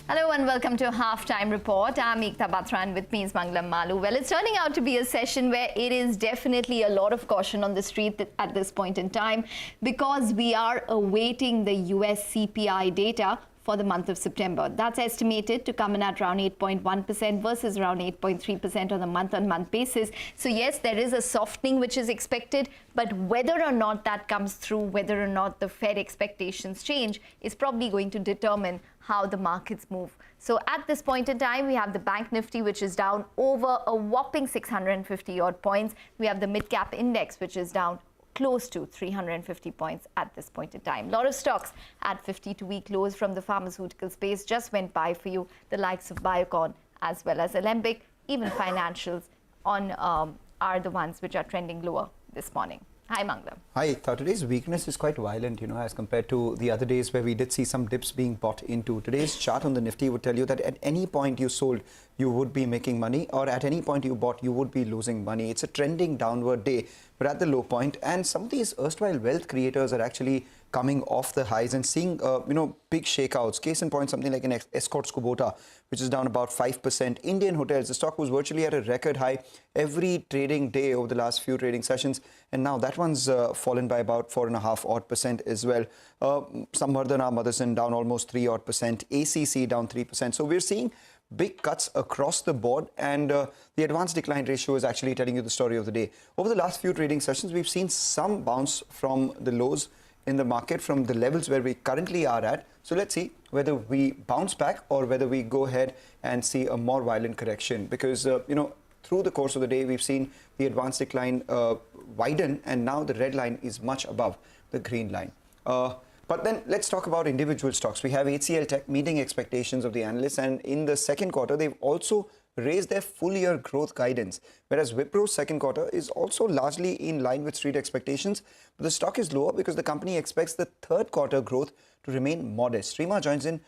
Hello and welcome to Halftime Report. I'm Ekta Batra and with me is Mangalam Malu. Well, it's turning out to be a session where it is definitely a lot of caution on the street at this point in time because we are awaiting the US CPI data for the month of September. That's estimated to come in at around 8.1% versus around 8.3% on a month-on-month basis. So yes, there is a softening which is expected, but whether or not that comes through, whether or not the Fed expectations change is probably going to determine how the markets move. So at this point in time, we have the Bank Nifty, which is down over a whopping 650 odd points. We have the mid-cap index, which is down close to 350 points at this point in time. A lot of stocks at 52-week lows from the pharmaceutical space just went by for you. The likes of Biocon as well as Alembic, even financials are the ones which are trending lower this morning. Hi, Mangalam. Hi, today's weakness is quite violent, as compared to the other days where we did see some dips being bought into. Today's chart on the Nifty would tell you that at any point you sold, you would be making money, or at any point you bought, you would be losing money. It's a trending downward day, but at the low point, and some of these erstwhile wealth creators are actually coming off the highs and seeing, big shakeouts. Case in point, something like an Escorts Kubota, which is down about 5%. Indian Hotels, the stock was virtually at a record high every trading day over the last few trading sessions, and now that one's fallen by about 4.5% as well. Samvardhana Motherson down almost 3%. ACC down 3%. So we're seeing big cuts across the board, and the advanced decline ratio is actually telling you the story of the day. Over the last few trading sessions, we've seen some bounce from the lows in the market from the levels where we currently are at. So let's see whether we bounce back or whether we go ahead and see a more violent correction, because through the course of the day we've seen the advanced decline widen, and now the red line is much above the green line. But then let's talk about individual stocks. We have HCL Tech meeting expectations of the analysts, and in the second quarter they've also raised their full year growth guidance, whereas Wipro's second quarter is also largely in line with street expectations, but the stock is lower because the company expects the third quarter growth to remain modest. Rima joins in